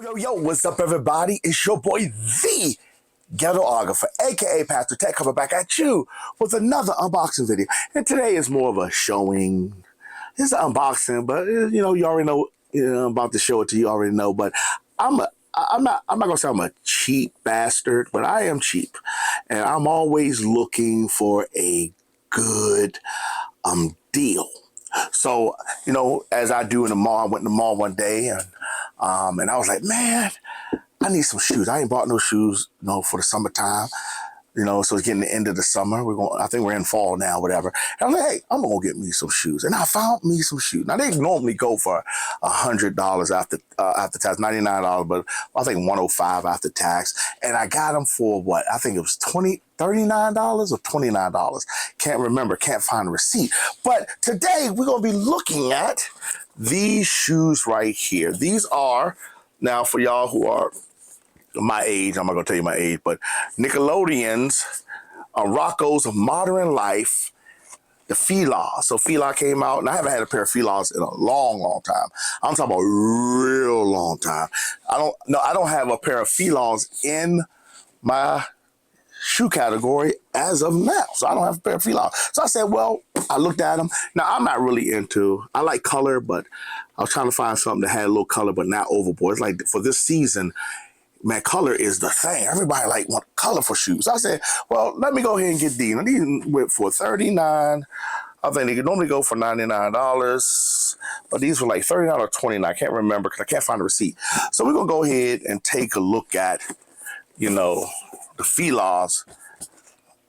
Yo, what's up, everybody? It's your boy, the Ghetographer, aka Pastor Tech, coming back at you with another unboxing video. And today is more of a showing. It's an unboxing, but you already know. I'm about to show it to you. Already know, but I'm not gonna say I'm a cheap bastard, but I am cheap, and I'm always looking for a good deal. So, as I do in the mall, I went in the mall one day and I was like, man, I need some shoes. I ain't bought no shoes, for the summertime. So it's getting the end of the summer. I think we're in fall now, whatever. And I'm like, hey, I'm gonna get me some shoes. And I found me some shoes. Now they normally go for $100 after tax, $99, but I think $105 after tax. And I got them for what? I think it was $39 or $29. Can't remember, can't find a receipt. But today we're gonna be looking at these shoes right here. These are, now for y'all who are my age, I'm not gonna tell you my age, but Nickelodeon's Rocko's Modern Life, the FILA. So FILA came out, and I haven't had a pair of FILAs in a long time. I'm talking about real long time. I don't have a pair of FILAs in my shoe category as of now. So I don't have a pair of FILAs. So I said, well, I looked at them. Now I'm not really I like color, but I was trying to find something that had a little color, but not overboard. It's like for this season, man, color is the thing. Everybody want colorful shoes. I said, well, let me go ahead and get these. And these went for $39. I think they could normally go for $99, but these were like $39 or $29. I can't remember because I can't find a receipt. So we're gonna go ahead and take a look at, the FILA's,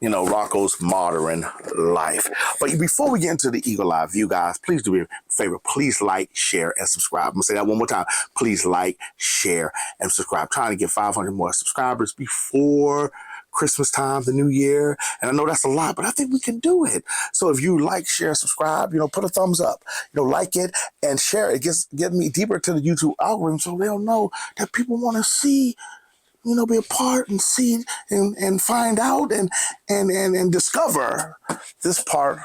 Rocko's Modern Life. But before we get into the Eagle Eye view, guys, please do me a favor. Please like, share, and subscribe. I'm going to say that one more time. Please like, share, and subscribe. Trying to get 500 more subscribers before Christmas time, the new year. And I know that's a lot, but I think we can do it. So if you like, share, subscribe, put a thumbs up, like it and share it. Get me deeper to the YouTube algorithm so they'll know that people want to see, be a part and see and find out and discover this part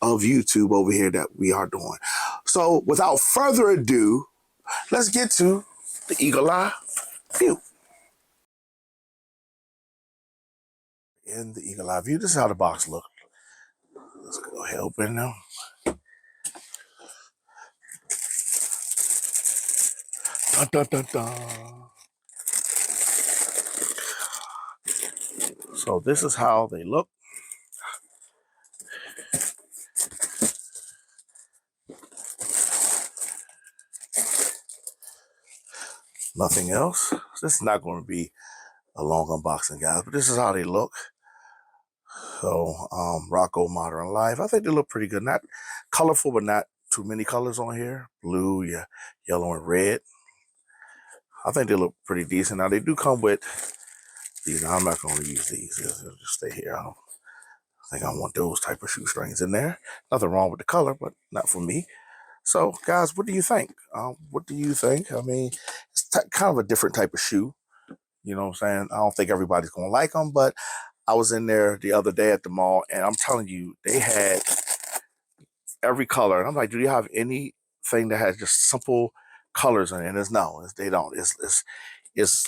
of YouTube over here that we are doing. So without further ado, let's get to the Eagle Eye view. In the Eagle Eye view, this is how the box looks. Let's go ahead and open them. Dun, dun, dun, dun. So this is how they look. Nothing else. This is not going to be a long unboxing, guys, but this is how they look. So Rocko Modern Life, I think they look pretty good. Not colorful, but not too many colors on here. Blue, yeah, yellow, and red. I think they look pretty decent. Now they do come with these. Now, I'm not going to use these. They'll just stay here. I think I want those type of shoestrings in there. Nothing wrong with the color, but not for me. So, guys, what do you think? What do you think? I mean, it's kind of a different type of shoe. You know what I'm saying? I don't think everybody's going to like them, but I was in there the other day at the mall, and I'm telling you, they had every color. And I'm like, do you have anything that has just simple colors in it? And they don't. It's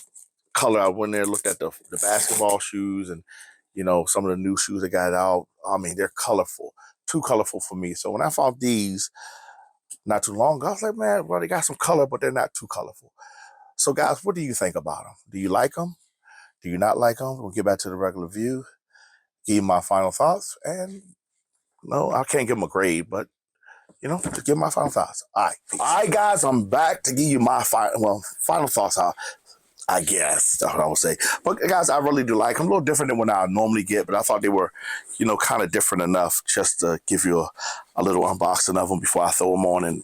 color. I went there, looked at the basketball shoes and, some of the new shoes that got out. I mean, they're colorful, too colorful for me. So when I found these not too long ago, I was like, man, well, they got some color, but they're not too colorful. So guys, what do you think about them? Do you like them? Do you not like them? We'll get back to the regular view, give you my final thoughts. And no, I can't give them a grade, but to give my final thoughts. All right, guys, I'm back to give you my final thoughts. I guess that's what I would say. But guys, I really do like them. A little different than what I normally get, but I thought they were, kind of different enough just to give you a little unboxing of them before I throw them on and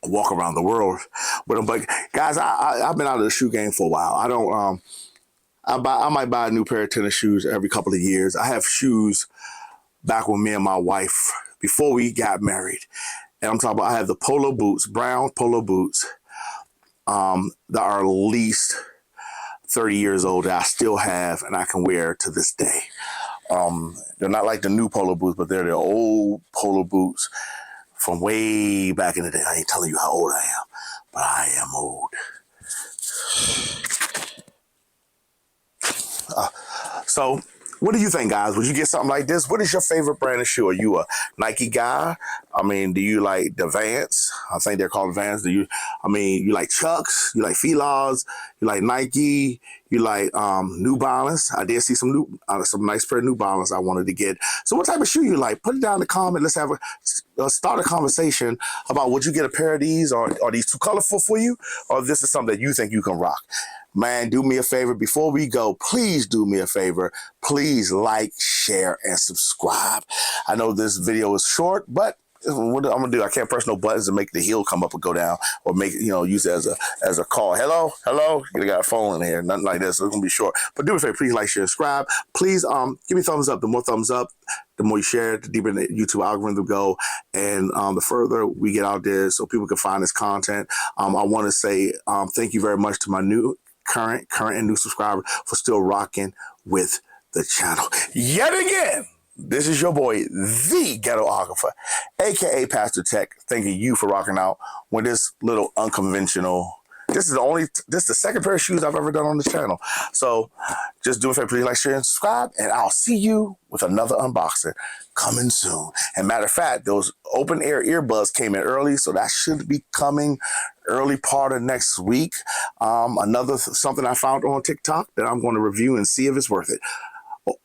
walk around the world with them. But guys, I've been out of the shoe game for a while. I don't. I might buy a new pair of tennis shoes every couple of years. I have shoes back when me and my wife, before we got married. And I'm talking about, I have the polo boots, brown polo boots, that are at least 30 years old that I still have and I can wear to this day. They're not like the new polo boots, but they're the old polo boots from way back in the day. I ain't telling you how old I am, but I am old. So what do you think, guys? Would you get something like this? What is your favorite brand of shoe? Are you a Nike guy? I mean, do you like the Vans? I think they're called Vans. You like Chucks? You like Fila's? You like Nike? You like New Balance? I did see some nice pair of New Balance I wanted to get. So what type of shoe you like? Put it down in the comment. Let's have start a conversation about would you get a pair of these, or are these too colorful for you, or this is something that you think you can rock. Man, do me a favor. Before we go, please do me a favor. Please like, share, and subscribe. I know this video is short, but what I'm gonna do, I can't press no buttons to make the heel come up or go down, or make use it as a call. Hello, you got a phone in here, nothing like this. So it's gonna be short. But do me a favor, please like, share, subscribe. Please give me a thumbs up. The more thumbs up, the more you share it, the deeper the YouTube algorithm go, and the further we get out there, so people can find this content. I want to say thank you very much to my current and new subscribers for still rocking with the channel. Yet again, this is your boy, the Ghetographer, aka Pastor Tech, thanking you for rocking out with this little unconventional. This is the second pair of shoes I've ever done on this channel. So just do it for please like, share, and subscribe, and I'll see you with another unboxing coming soon. And matter of fact, those open air earbuds came in early, so that should be coming early part of next week. Something I found on TikTok that I'm going to review and see if it's worth it.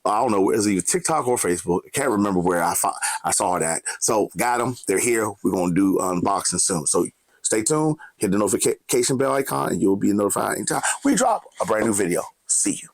I don't know, is it either TikTok or Facebook? I can't remember where I saw that. So got them. They're here. We're going to do unboxing soon. So stay tuned. Hit the notification bell icon, and you'll be notified anytime we drop a brand new video. See you.